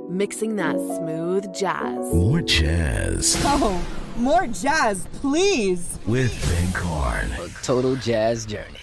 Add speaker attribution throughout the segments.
Speaker 1: mixing that smooth jazz.
Speaker 2: More jazz.
Speaker 3: Oh, more jazz, please.
Speaker 2: With Bighorn.
Speaker 4: A total jazz journey.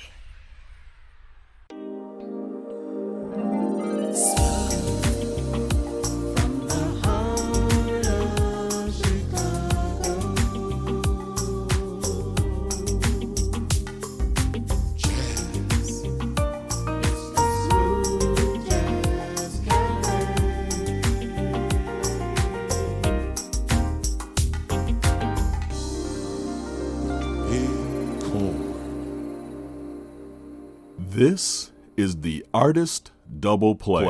Speaker 5: This is the Artist Double Play.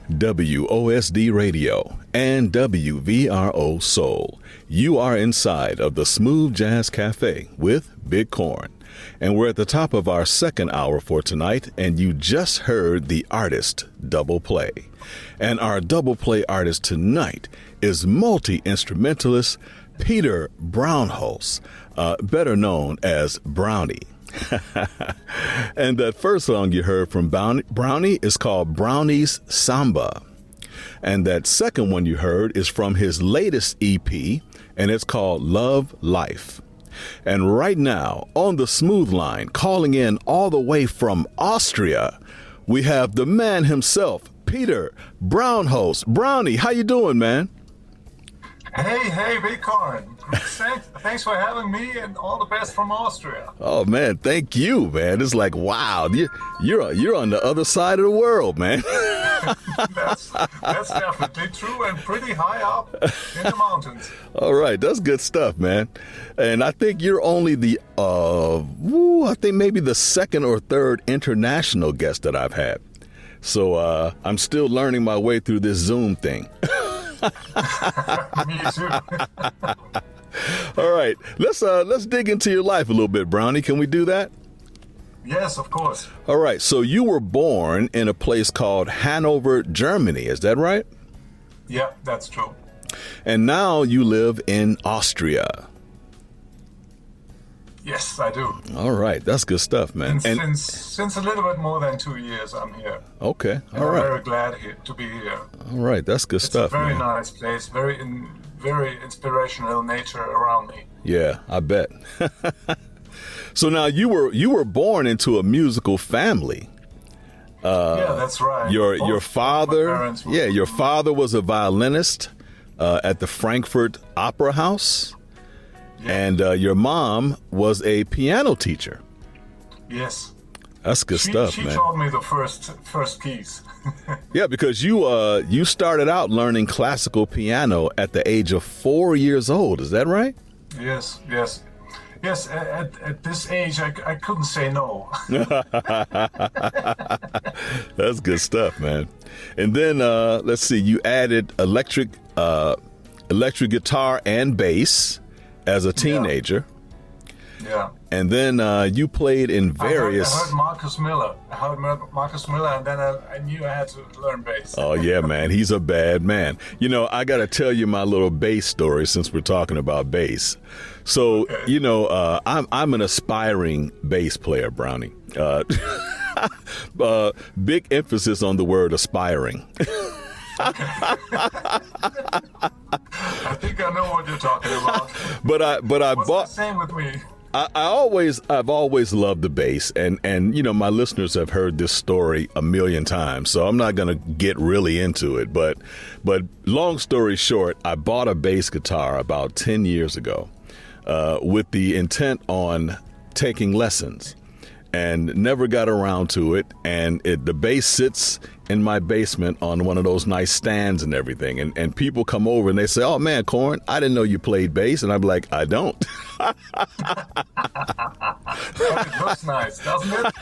Speaker 5: WOSD Radio, and WVRO Soul. You are inside of the Smooth Jazz Cafe with Big Corn. And we're at the top of our second hour for tonight, and you just heard the artist double play. And our double play artist tonight is multi-instrumentalist Peter Brownholz, better known as Brownie. And that first song you heard from Brownie is called Brownie's Samba. And that second one you heard is from his latest EP, and it's called Love Life. And right now, on the Smooth Line, calling in all the way from Austria, we have the man himself, Peter Brownholz. Brownie, how you doing, man?
Speaker 4: Hey, Big Corn. Thanks for having me, and all the best from Austria.
Speaker 5: Oh man, thank you, man. It's like, wow, you're on the other side of the world, man.
Speaker 4: That's definitely true, and pretty high up in the mountains.
Speaker 5: All right, that's good stuff, man. And I think you're only the I think maybe the second or third international guest that I've had. So I'm still learning my way through this Zoom thing.
Speaker 4: Me too.
Speaker 5: All right, let's dig into your life a little bit, Brownie. Can we do that?
Speaker 4: Yes, of course.
Speaker 5: All right, so you were born in a place called Hanover, Germany. Is that right?
Speaker 4: Yeah, that's true.
Speaker 5: And now you live in Austria.
Speaker 4: Yes, I do.
Speaker 5: All right, that's good stuff, man.
Speaker 4: And since a little bit more than 2 years, I'm here.
Speaker 5: Okay,
Speaker 4: and
Speaker 5: all
Speaker 4: I'm
Speaker 5: right.
Speaker 4: very glad to be here.
Speaker 5: All right, that's good stuff,
Speaker 4: It's a very
Speaker 5: man.
Speaker 4: nice place, very inspirational nature around me.
Speaker 5: Yeah, I bet. So now you were born into a musical family.
Speaker 4: Yeah, that's right.
Speaker 5: Your
Speaker 4: Both
Speaker 5: father,
Speaker 4: my parents were-
Speaker 5: your father was a violinist at the Frankfurt Opera House, and your mom was a piano teacher.
Speaker 4: Yes.
Speaker 5: That's good stuff,
Speaker 4: she
Speaker 5: man.
Speaker 4: taught me the first keys.
Speaker 5: Yeah, because you started out learning classical piano at the age of 4 years old. Is that right?
Speaker 4: Yes. At this age, I couldn't say no.
Speaker 5: That's good stuff, man. And then let's see, you added electric guitar and bass as a teenager.
Speaker 4: Yeah.
Speaker 5: And then you played in various.
Speaker 4: I heard Marcus Miller. And then I knew I had to learn bass.
Speaker 5: Oh yeah, man, he's a bad man. You know, I got to tell you my little bass story since we're talking about bass. So,
Speaker 4: Okay.
Speaker 5: you know, I'm an aspiring bass player, Brownie. Big emphasis on the word aspiring.
Speaker 4: I think I know what you're talking about.
Speaker 5: But I
Speaker 4: What's
Speaker 5: bought.
Speaker 4: the same with me?
Speaker 5: I've always loved the bass, and you know, my listeners have heard this story a million times, so I'm not gonna get really into it. But long story short, I bought a bass guitar about 10 years ago, with the intent on taking lessons, and never got around to it. And the bass sits in my basement on one of those nice stands and everything. And people come over and they say, "Oh man, Corn, I didn't know you played bass." And I'm like, "I don't."
Speaker 4: It looks nice, doesn't it?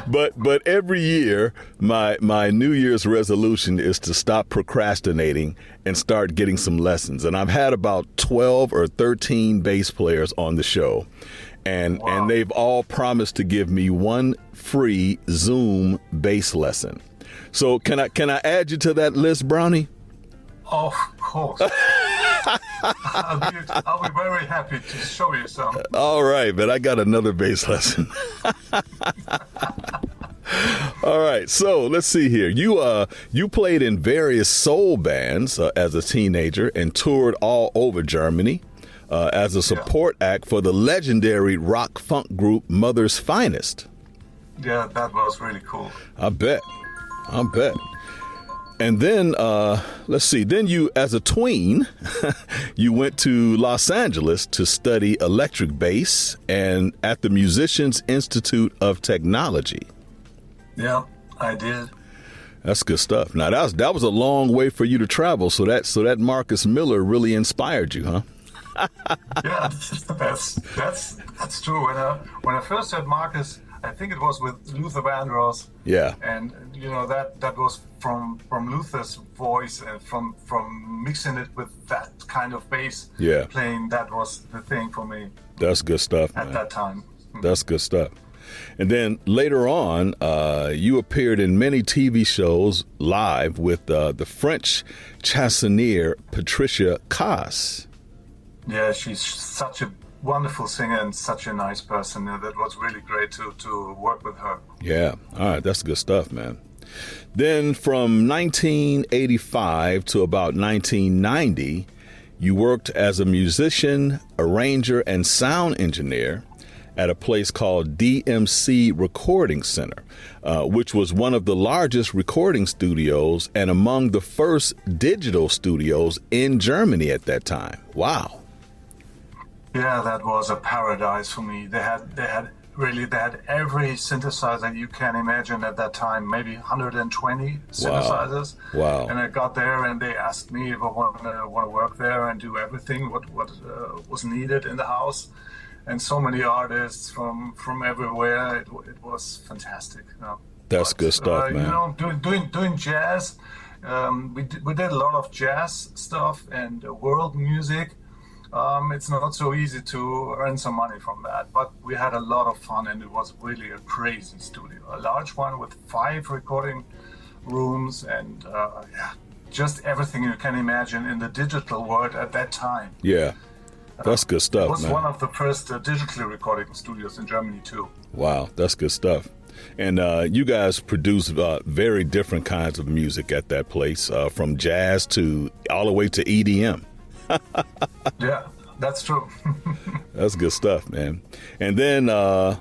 Speaker 5: But every year, my New Year's resolution is to stop procrastinating and start getting some lessons. And I've had about 12 or 13 bass players on the show. And
Speaker 4: Wow.
Speaker 5: and they've all promised to give me one free Zoom bass lesson. So can I add you to that list, Brownie?
Speaker 4: Of course. I'll be very happy to show you some.
Speaker 5: All right, but I got another bass lesson. All right, so let's see here. You played in various soul bands as a teenager and toured all over Germany as a support act for the legendary rock funk group Mother's Finest.
Speaker 4: Yeah, that was really cool.
Speaker 5: I bet. And then, let's see, then you, as a tween, you went to Los Angeles to study electric bass and at the Musicians Institute of Technology.
Speaker 4: Yeah, I did.
Speaker 5: That's good stuff. Now, that was a long way for you to travel, so that Marcus Miller really inspired you, huh?
Speaker 4: Yeah, that's true. When I first heard Marcus, I think it was with Luther Vandross.
Speaker 5: Yeah.
Speaker 4: And you know, that was from Luther's voice and from mixing it with that kind of bass playing. That was the thing for me.
Speaker 5: That's good stuff, man.
Speaker 4: At that time.
Speaker 5: That's good stuff. And then later on, you appeared in many TV shows live with the French chansonnier Patricia Cass.
Speaker 4: Yeah, she's such a wonderful singer and such a nice person. That was really great to work with her.
Speaker 5: Yeah, all right, that's good stuff, man. Then from 1985 to about 1990, you worked as a musician, arranger, and sound engineer at a place called DMC Recording Center, which was one of the largest recording studios and among the first digital studios in Germany at that time. Wow.
Speaker 4: Yeah, that was a paradise for me. They had every synthesizer you can imagine at that time, maybe 120 synthesizers.
Speaker 5: Wow.
Speaker 4: And I got there and they asked me if I want to work there and do everything what was needed in the house. And so many artists from everywhere. It was fantastic. You know.
Speaker 5: That's good stuff, man.
Speaker 4: You know, doing jazz. We did a lot of jazz stuff and world music. It's not so easy to earn some money from that, but we had a lot of fun, and it was really a crazy studio, a large one with 5 recording rooms and just everything you can imagine in the digital world at that time.
Speaker 5: Yeah. That's good stuff,
Speaker 4: It was
Speaker 5: man.
Speaker 4: one of the first digitally recording studios in Germany, too.
Speaker 5: Wow, that's good stuff. And you guys produce very different kinds of music at that place, from jazz to all the way to EDM.
Speaker 4: Yeah, that's true.
Speaker 5: That's good stuff, man. And then,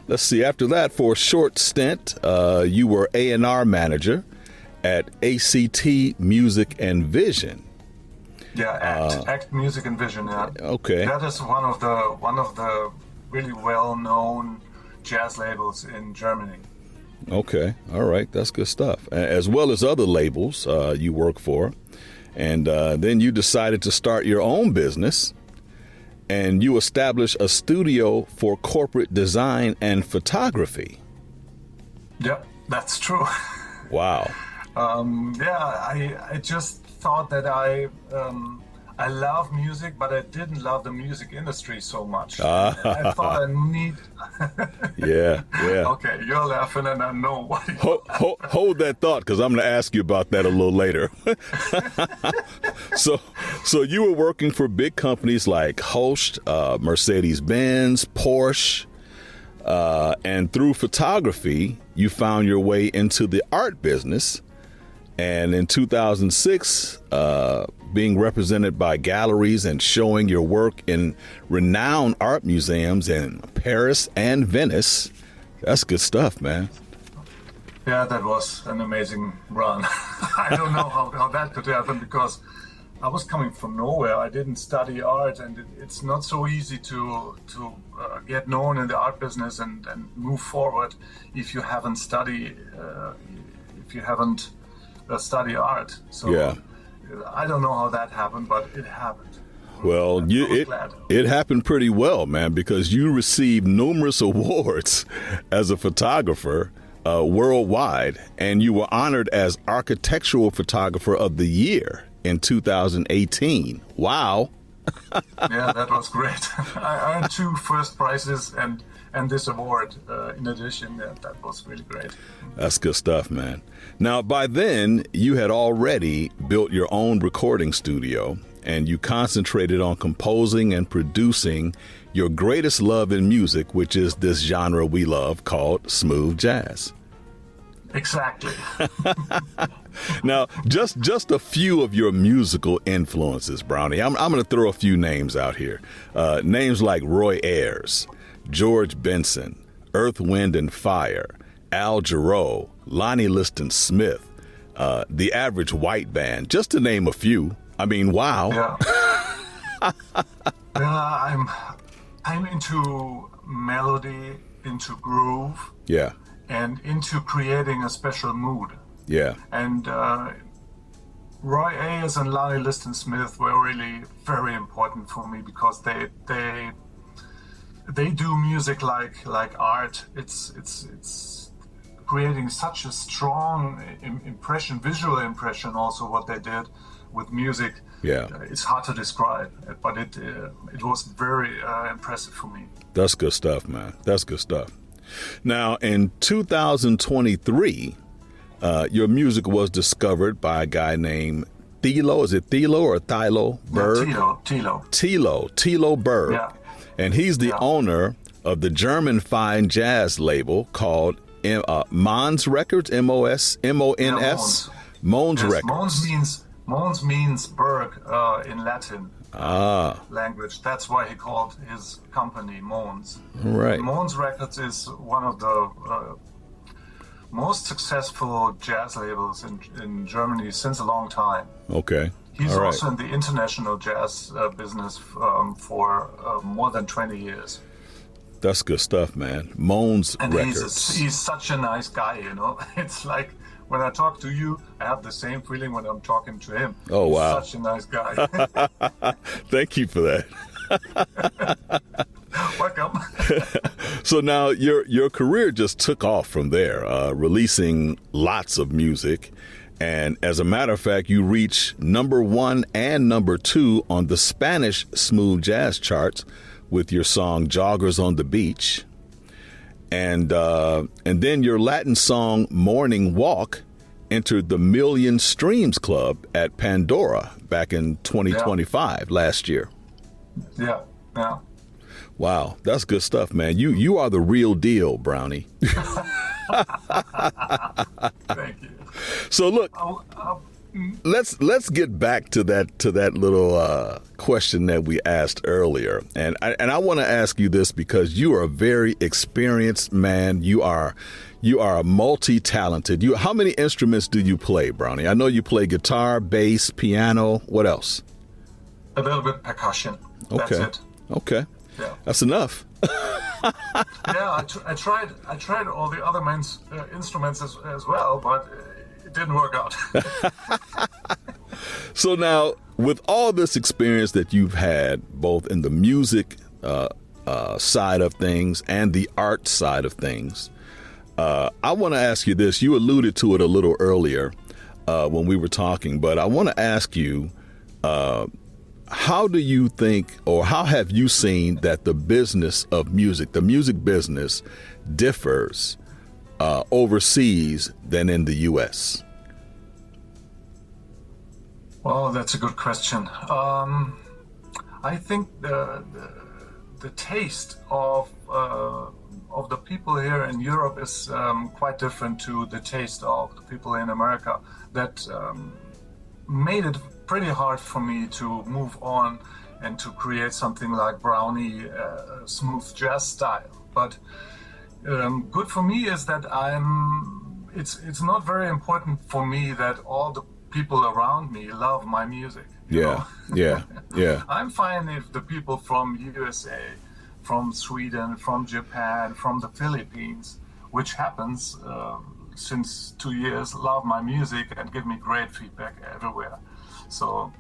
Speaker 5: let's see, after that, for a short stint, you were A&R manager at ACT Music and Vision.
Speaker 4: Yeah, Act Music and Vision. Yeah.
Speaker 5: Okay.
Speaker 4: That is one of the really well-known jazz labels in Germany.
Speaker 5: Okay. All right. That's good stuff. As well as other labels you work for. And then you decided to start your own business, and you established a studio for corporate design and photography.
Speaker 4: Yep, that's true.
Speaker 5: Wow.
Speaker 4: I just thought that I love music, but I didn't love the music industry so much. I thought I need.
Speaker 5: Yeah.
Speaker 4: Okay, you're laughing, and I know why.
Speaker 5: Hold that thought, because I'm going to ask you about that a little later. So you were working for big companies like Host, Mercedes-Benz, Porsche, and through photography, you found your way into the art business. And in 2006, being represented by galleries and showing your work in renowned art museums in Paris and Venice. That's good stuff, man.
Speaker 4: Yeah, that was an amazing run. I don't know how that could happen, because I was coming from nowhere. I didn't study art, and it's not so easy to get known in the art business and move forward if you haven't studied art. So
Speaker 5: yeah.
Speaker 4: I don't know how that happened, but it happened.
Speaker 5: Well, it happened pretty well, man, because you received numerous awards as a photographer worldwide, and you were honored as Architectural Photographer of the Year in 2018. Wow.
Speaker 4: Yeah, that was great. I earned 2 first prizes and this award in addition. That was really great.
Speaker 5: That's good stuff, man. Now, by then, you had already built your own recording studio, and you concentrated on composing and producing your greatest love in music, which is this genre we love called smooth jazz.
Speaker 4: Exactly.
Speaker 5: Now, just a few of your musical influences, Brownie. I'm going to throw a few names out here. Names like Roy Ayers, George Benson, Earth, Wind and Fire, Al Jarreau, Lonnie Liston Smith, The Average White Band, just to name a few. I mean, wow.
Speaker 4: Yeah. Yeah, I'm into melody, into groove.
Speaker 5: Yeah.
Speaker 4: And into creating a special mood.
Speaker 5: Yeah.
Speaker 4: And Roy Ayers and Lonnie Liston Smith were really very important for me, because they do music like art. It's creating such a strong visual impression, also what they did with music.
Speaker 5: Yeah.
Speaker 4: It's hard to describe, but it was very impressive for me.
Speaker 5: That's good stuff, man. That's good stuff. Now, in 2023, your music was discovered by a guy named Thilo. Is it Thilo or Thilo Berg?
Speaker 4: Yeah,
Speaker 5: Thilo Berg.
Speaker 4: Yeah.
Speaker 5: And he's the owner of the German fine jazz label called Mons Records, M-O-N-S, Mons
Speaker 4: Yes,
Speaker 5: Records.
Speaker 4: Mons means Berg in Latin language. That's why he called his company Mons.
Speaker 5: Right.
Speaker 4: Mons Records is one of the most successful jazz labels in Germany since a long time.
Speaker 5: Okay.
Speaker 4: He's
Speaker 5: All right.
Speaker 4: also in the international jazz business for more than 20 years.
Speaker 5: That's good stuff, man. Mons
Speaker 4: And
Speaker 5: Records.
Speaker 4: he's such a nice guy, you know. It's like when I talk to you, I have the same feeling when I'm talking to him.
Speaker 5: Oh, wow.
Speaker 4: He's such a nice guy.
Speaker 5: Thank you for that.
Speaker 4: Welcome.
Speaker 5: So now your career just took off from there, releasing lots of music. And as a matter of fact, you reached #1 and #2 on the Spanish smooth jazz charts with your song Joggers on the Beach. And then your Latin song Morning Walk entered the Million Streams Club at Pandora back in 2025, last year.
Speaker 4: Yeah.
Speaker 5: Wow, that's good stuff, man. You are the real deal, Brownie.
Speaker 4: Thank you.
Speaker 5: So look, let's get back to that little question that we asked earlier, and I want to ask you this because you are a very experienced man. You are a multi-talented. How many instruments do you play, Brownie? I know you play guitar, bass, piano. What else?
Speaker 4: A little bit percussion.
Speaker 5: Okay.
Speaker 4: That's it.
Speaker 5: Okay.
Speaker 4: Yeah.
Speaker 5: That's enough.
Speaker 4: Yeah, I tried all the other instruments as well, but it didn't work out.
Speaker 5: So now, with all this experience that you've had, both in the music side of things and the art side of things, I want to ask you this. You alluded to it a little earlier when we were talking, but I want to ask you, how do you think, or how have you seen that the business of music, the music business, differs overseas than in the U.S.?
Speaker 4: Well, that's a good question. I think the taste of the people here in Europe is quite different to the taste of the people in America. That made it pretty hard for me to move on and to create something like Brownie, smooth jazz style. But good for me is that it's not very important for me that all the people around me love my music. you know?
Speaker 5: Yeah.
Speaker 4: I'm fine if the people from USA, from Sweden, from Japan, from the Philippines, which happens since 2 years, love my music and give me great feedback everywhere. So,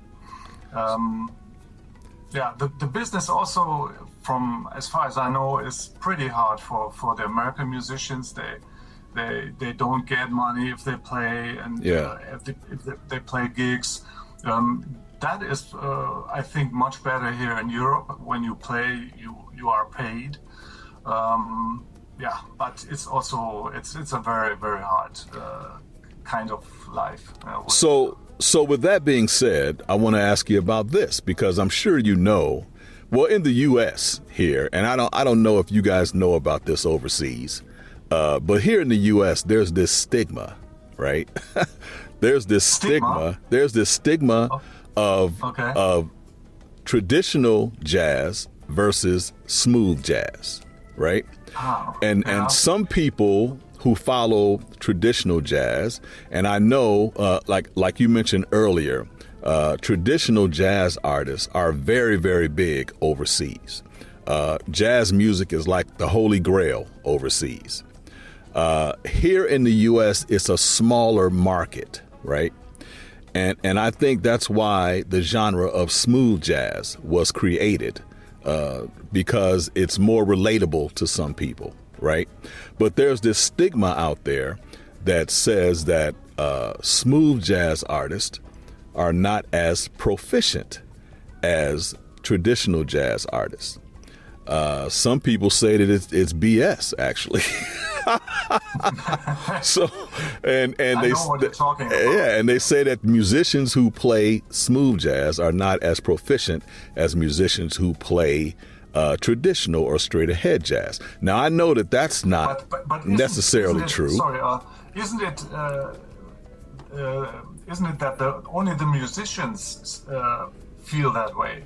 Speaker 4: the business also, from as far as I know, is pretty hard for the American musicians. They don't get money if they play, and if they play gigs. That is, I think, much better here in Europe. When you play, you are paid. But it's also it's a very, very hard kind of life.
Speaker 5: So with that being said, I want to ask you about this, because I'm sure you know, well, in the U.S. here, and I don't know if you guys know about this overseas, but here in the U.S. there's this stigma, right? There's this stigma of traditional jazz versus smooth jazz, right? And some people who follow traditional jazz, and I know, like you mentioned earlier, traditional jazz artists are very, very big overseas. Jazz music is like the Holy Grail overseas. Here in the U.S., it's a smaller market, right? And I think that's why the genre of smooth jazz was created, because it's more relatable to some people. right? But there's this stigma out there that says that smooth jazz artists are not as proficient as traditional jazz artists. Some people say that it's BS, actually. So, and
Speaker 4: I
Speaker 5: they
Speaker 4: know what you're talking about.
Speaker 5: yeah, and they say that musicians who play smooth jazz are not as proficient as musicians who play traditional or straight ahead jazz. Now, I know that that's not
Speaker 4: but
Speaker 5: necessarily
Speaker 4: isn't it,
Speaker 5: true.
Speaker 4: Sorry, isn't it that only the musicians feel that way?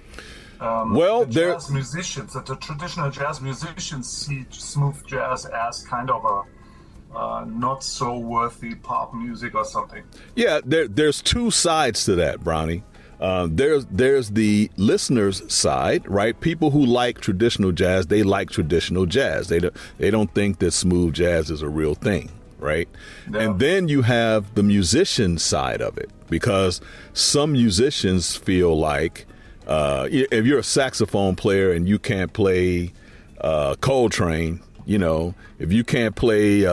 Speaker 5: Well,
Speaker 4: the jazz musicians, the traditional jazz musicians, see smooth jazz as kind of a not so worthy pop music or something.
Speaker 5: Yeah, there's two sides to that, Brownie. There's the listener's side, right? People who like traditional jazz, they like traditional jazz. They don't think that smooth jazz is a real thing, right?
Speaker 4: No.
Speaker 5: And then you have the musician side of it, because some musicians feel like if you're a saxophone player and you can't play Coltrane, if you can't play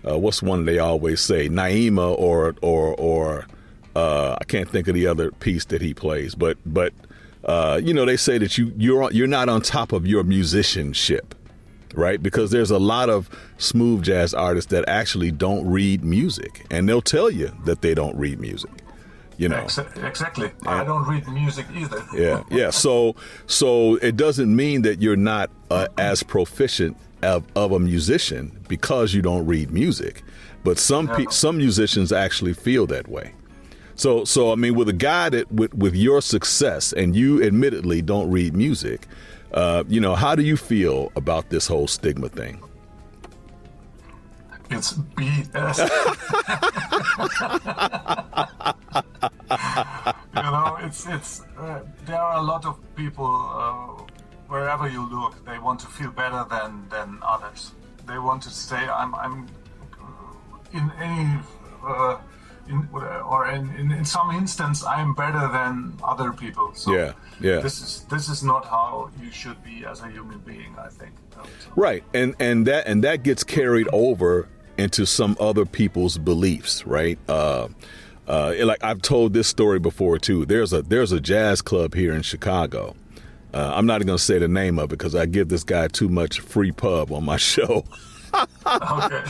Speaker 5: what's one they always say, Naima or I can't think of the other piece that he plays, but they say that you're not on top of your musicianship, right? Because there's a lot of smooth jazz artists that actually don't read music, and they'll tell you that they don't read music.
Speaker 4: Exactly. I don't read music either.
Speaker 5: Yeah. So it doesn't mean that you're not as proficient of a musician because you don't read music, but some musicians actually feel that way. So I mean, with a guy that with your success, and you admittedly don't read music, how do you feel about this whole stigma thing?
Speaker 4: It's BS. It's there are a lot of people wherever you look, they want to feel better than others. They want to say I'm in any in some instance I'm better than other people. So
Speaker 5: yeah.
Speaker 4: This is not how you should be as a human being, I think.
Speaker 5: Right, and that gets carried over into some other people's beliefs, right? Like I've told this story before too. There's a jazz club here in Chicago. I'm not going to say the name of it because I give this guy too much free pub on my show.
Speaker 4: Okay.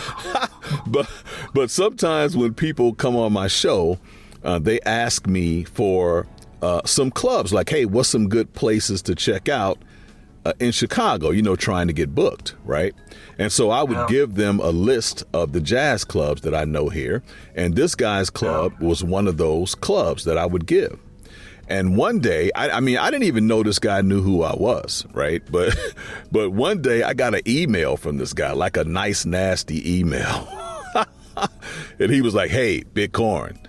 Speaker 5: But sometimes when people come on my show, they ask me for some clubs, like, hey, what's some good places to check out in Chicago, trying to get booked, right? And so I would give them a list of the jazz clubs that I know here. And this guy's club was one of those clubs that I would give. And one day, I didn't even know this guy knew who I was, right? But one day I got an email from this guy, like a nice, nasty email. And he was like, hey, Big Corn,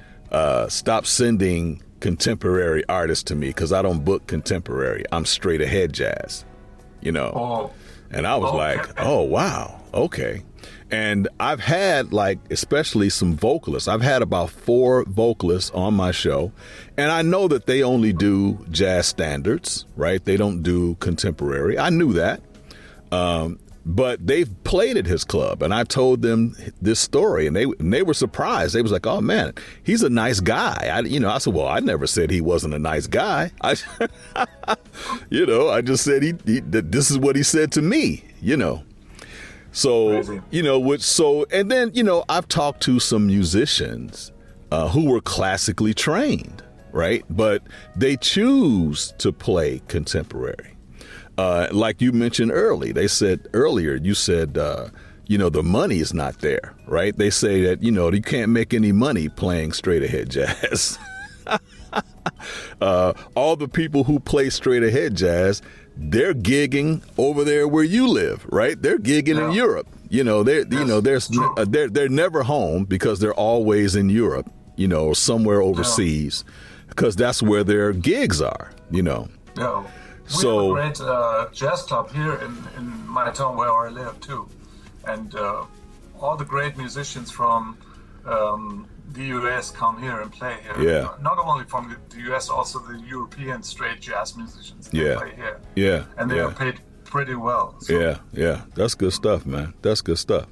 Speaker 5: stop sending contemporary artists to me because I don't book contemporary. I'm straight ahead jazz,
Speaker 4: Oh.
Speaker 5: And I was like, oh, wow. Okay. And I've had, like, especially some vocalists. I've had about 4 vocalists on my show, and I know that they only do jazz standards, right? They don't do contemporary. I knew that. But they've played at his club, and I told them this story, and they were surprised. They was like, oh, man, he's a nice guy. I said, well, I never said he wasn't a nice guy. I just said this is what he said to me, So,
Speaker 4: Crazy.
Speaker 5: And then, I've talked to some musicians who were classically trained, right? But they choose to play contemporary. Like you mentioned earlier, you said, the money is not there, right? They say that, you can't make any money playing straight ahead jazz. All the people who play straight ahead jazz, they're gigging over there where you live, right? They're gigging in Europe. They're never home because they're always in Europe, or somewhere overseas, because that's where their gigs are,
Speaker 4: Yeah. We have a great jazz club here in my town where I live too, and all the great musicians from the US come here and play here.
Speaker 5: Yeah.
Speaker 4: Not only from the US, also the European straight jazz musicians play here.
Speaker 5: Yeah.
Speaker 4: And they are pretty well. So.
Speaker 5: Yeah. That's good stuff, man. That's good stuff.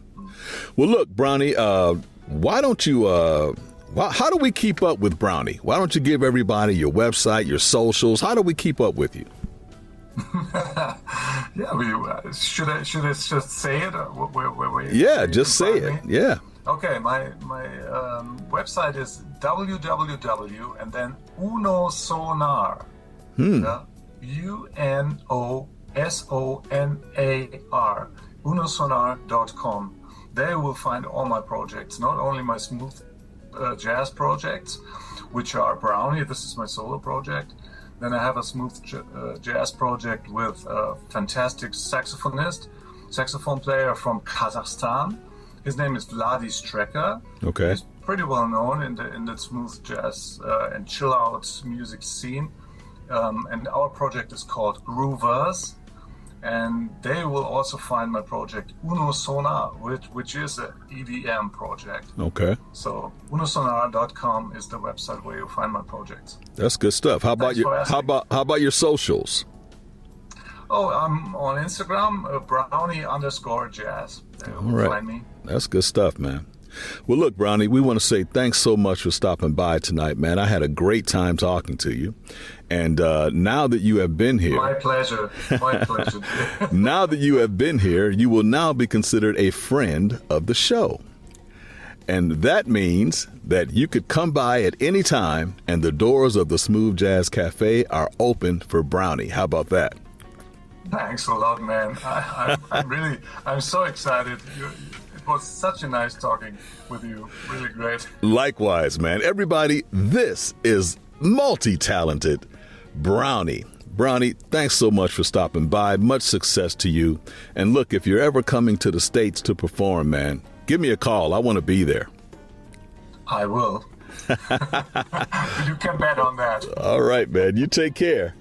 Speaker 5: Well, look, Brownie, why don't you, how do we keep up with Brownie? Why don't you give everybody your website, your socials? How do we keep up with you?
Speaker 4: Yeah, should I just say it?
Speaker 5: Yeah, just say it. Yeah.
Speaker 4: Okay, my website is www and then UNOSONAR. UNOSONAR. UNOSONAR.com. There you will find all my projects, not only my smooth jazz projects, which are Brownie. This is my solo project. Then I have a smooth jazz project with a fantastic saxophone player from Kazakhstan. His name is Vladi Strecker.
Speaker 5: Okay.
Speaker 4: He's pretty well known in the smooth jazz and chill out music scene. And our project is called Groovers. And they will also find my project UNOSONAR, which is an EDM project.
Speaker 5: Okay.
Speaker 4: So unosonar.com is the website where you'll find my projects.
Speaker 5: That's good stuff. How about your socials?
Speaker 4: Oh, I'm on Instagram, brownie_jazz. There
Speaker 5: All
Speaker 4: you'll
Speaker 5: right.
Speaker 4: find me.
Speaker 5: That's good stuff, man. Well, look, Brownie, we want to say thanks so much for stopping by tonight, man. I had a great time talking to you. And now that you have been here.
Speaker 4: My pleasure. My pleasure.
Speaker 5: Now that you have been here, you will now be considered a friend of the show. And that means that you could come by at any time and the doors of the Smooth Jazz Cafe are open for Brownie. How about that?
Speaker 4: Thanks a lot, man. I'm so excited. It was such a nice talking with you. Really great.
Speaker 5: Likewise, man. Everybody, this is multi-talented Brownie. Brownie, thanks so much for stopping by. Much success to you. And look, if you're ever coming to the States to perform, man, give me a call. I want to be there.
Speaker 4: I will. You can bet on that.
Speaker 5: All right, man. You take care.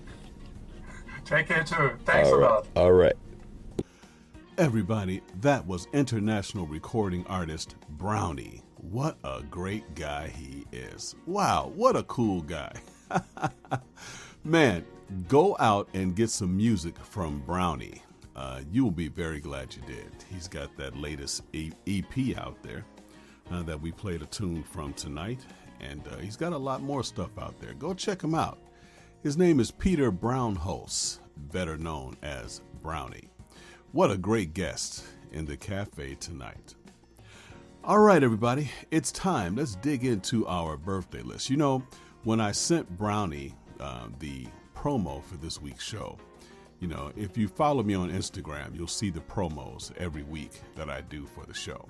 Speaker 4: Take care, too. Thanks a lot.
Speaker 5: All right.
Speaker 6: Everybody, that was international recording artist Brownie. What a great guy he is. Wow, what a cool guy. Man, go out and get some music from Brownie. You will be very glad you did. He's got that latest EP out there that we played a tune from tonight. And he's got a lot more stuff out there. Go check him out. His name is Peter Brownhouse, better known as Brownie. What a great guest in the cafe tonight. All right, everybody, it's time. Let's dig into our birthday list. You know, when I sent Brownie the promo for this week's show, you know, if you follow me on Instagram, you'll see the promos every week that I do for the show.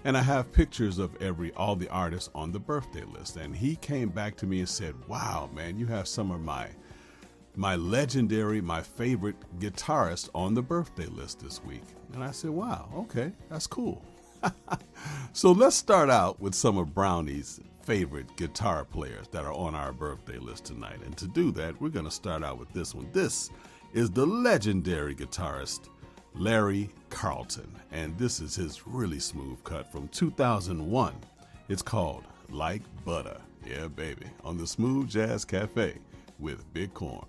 Speaker 6: And I have pictures of all the artists on the birthday list. And he came back to me and said, wow, man, you have some of my legendary, my favorite guitarist on the birthday list this week. And I said, wow, okay, that's cool. So let's start out with some of Brownie's favorite guitar players that are on our birthday list tonight. And to do that, we're going to start out with this one. This is the legendary guitarist, Larry Carlton. And this is his really smooth cut from 2001. It's called Like Butter. Yeah, baby. On the Smooth Jazz Cafe with Big Corn.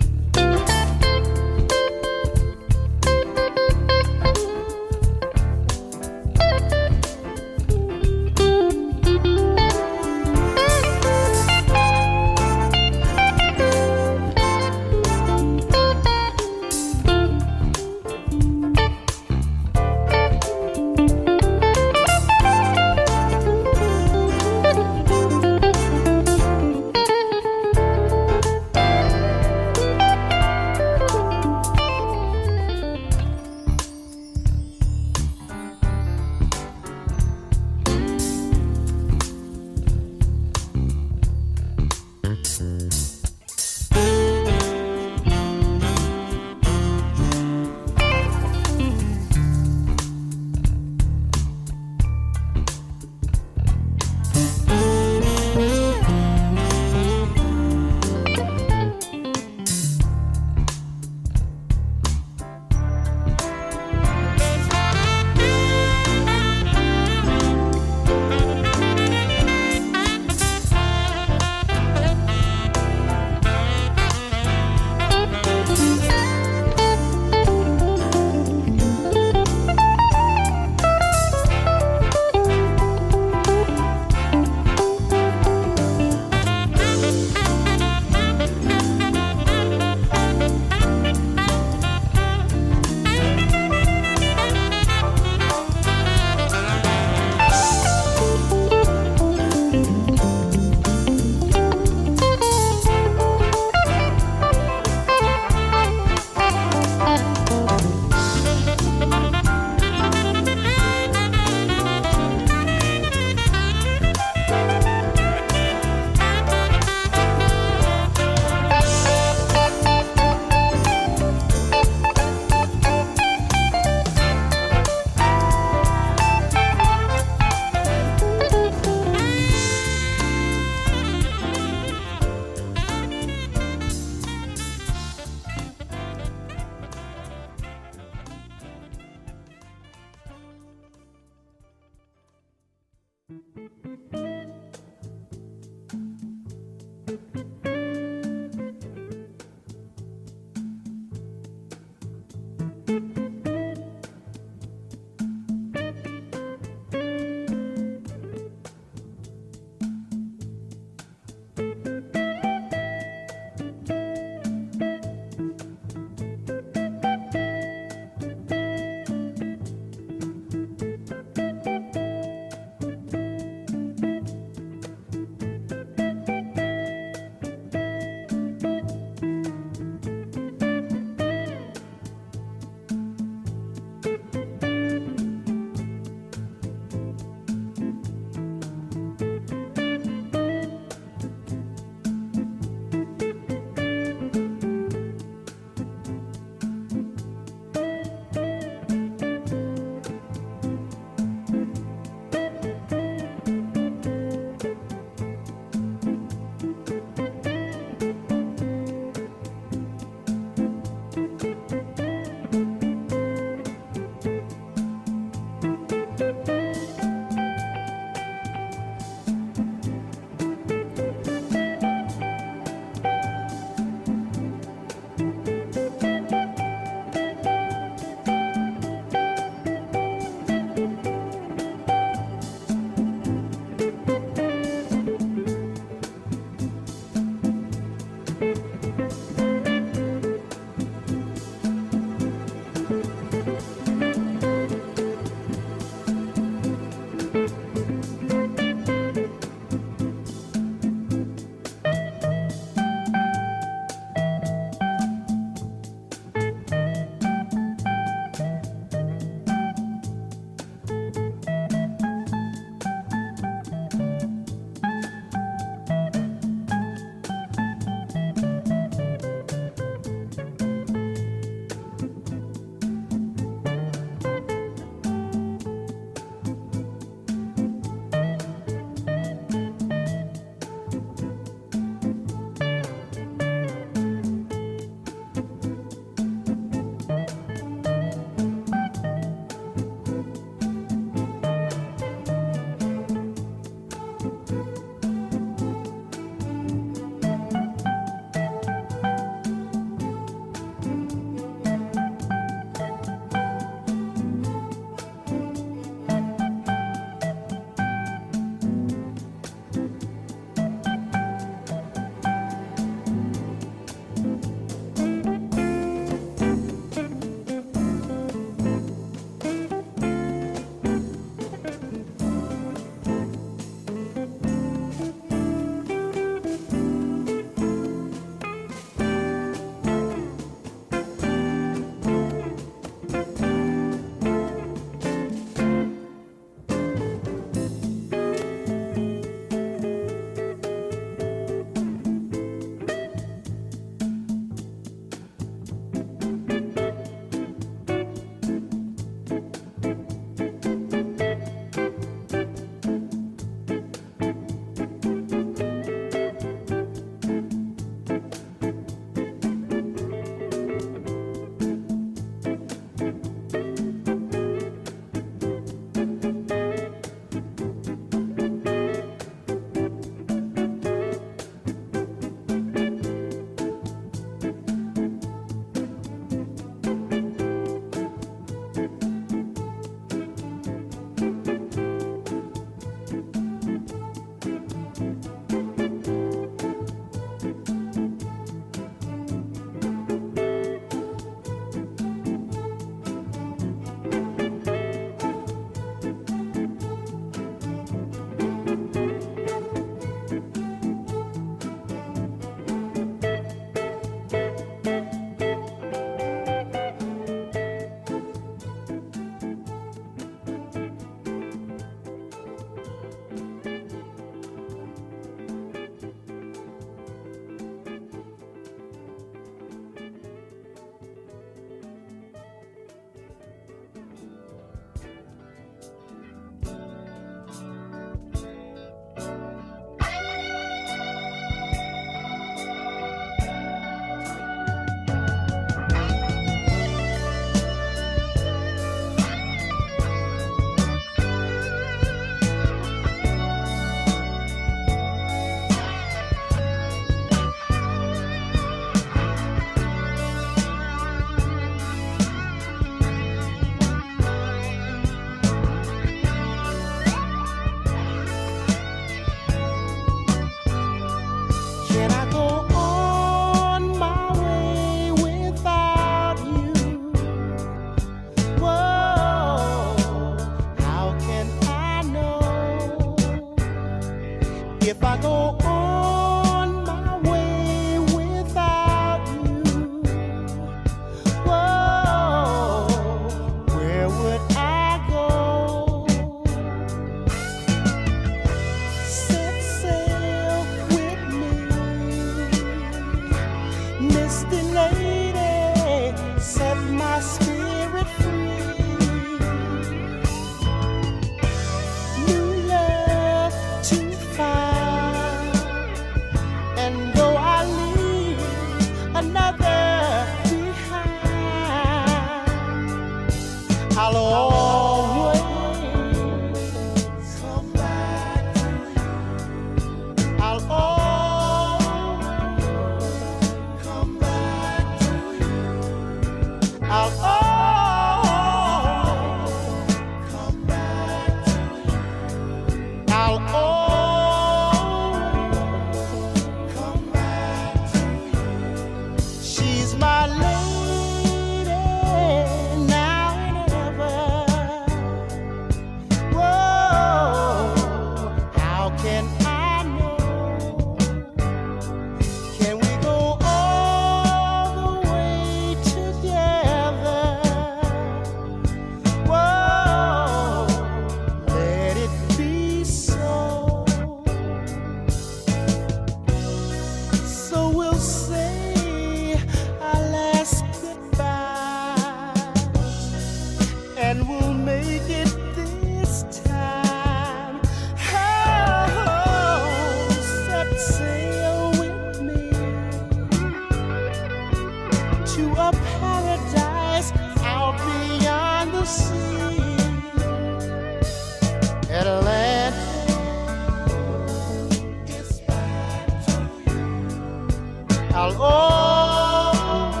Speaker 7: I'll always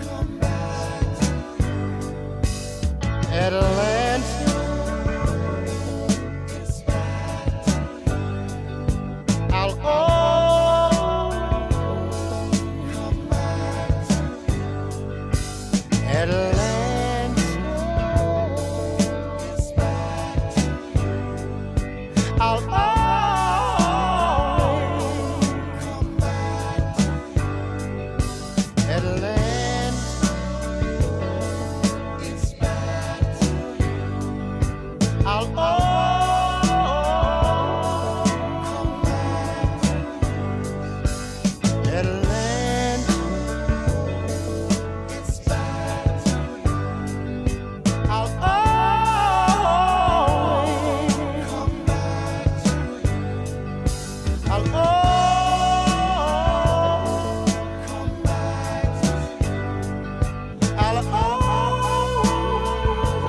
Speaker 7: come back. Atlanta, I'll always come back. Atlanta, I'll always come back. Atlanta, it's back. I'll always come back. Atlanta, it's back. I'll always come back. I'll always come back. I'll always come back.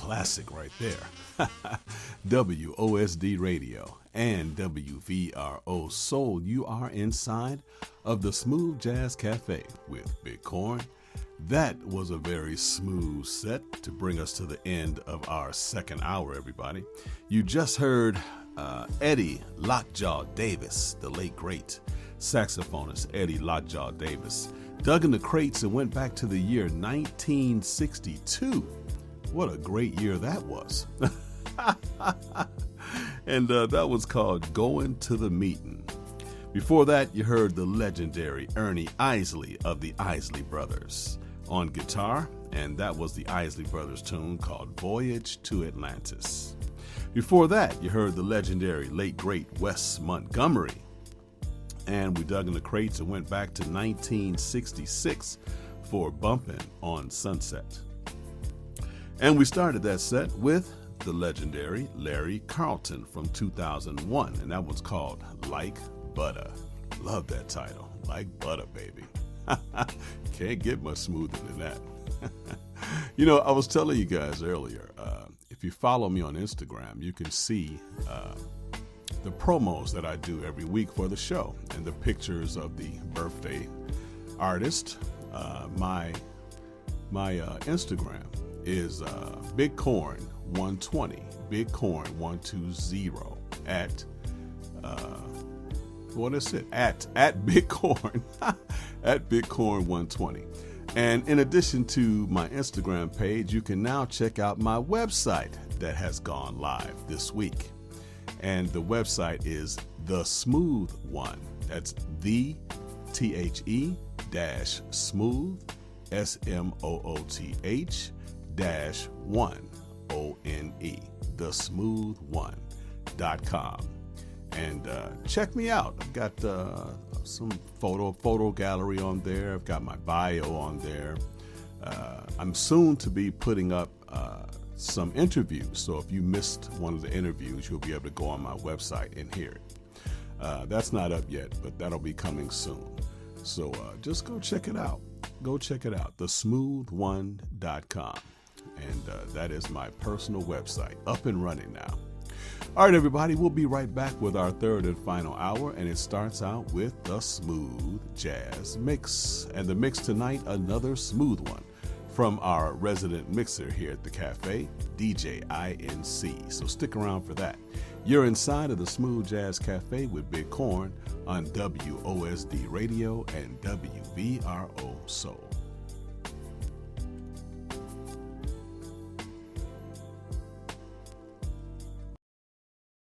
Speaker 6: classic right there. WOSD Radio and WVRO Soul. You are inside of the Smooth Jazz Cafe with Big Corn. That was a very smooth set to bring us to the end of our second hour, everybody. You just heard Eddie Lockjaw Davis, the late great saxophonist Eddie Lockjaw Davis, dug in the crates and went back to the year 1962. What a great year that was. And that was called Going to the Meeting. Before that, you heard the legendary Ernie Isley of the Isley Brothers on guitar, and that was the Isley Brothers tune called Voyage to Atlantis. Before that, you heard the legendary late great Wes Montgomery, and we dug in the crates and went back to 1966 for Bumpin' on Sunset. And we started that set with the legendary Larry Carlton from 2001, and that was called Like Butter. Love that title, Like Butter, baby. Can't get much smoother than that. You know, I was telling you guys earlier, if you follow me on Instagram, you can see the promos that I do every week for the show and the pictures of the birthday artist. My Instagram is Big Corn 120, Big Corn 120 at what is it? At Big Corn at Big Corn 120. And in addition to my Instagram page, you can now check out my website that has gone live this week. And the website is The Smooth One. That's the THE dash smooth SMOOTH dash 1 ONE, thesmooth1.com. And check me out. I've got some photo gallery on there. I've got my bio on there. I'm soon to be putting up some interviews. So if you missed one of the interviews, you'll be able to go on my website and hear it. That's not up yet, but that'll be coming soon. So just go check it out. Go check it out, thesmooth1.com. And that is my personal website, up and running now. All right, everybody, we'll be right back with our third and final hour, and it starts out with the Smooth Jazz Mix. And the mix tonight, another smooth one from our resident mixer here at the cafe, DJ INC. So stick around for that. You're inside of the Smooth Jazz Cafe with Big Corn on WOSD Radio and WVRO Soul.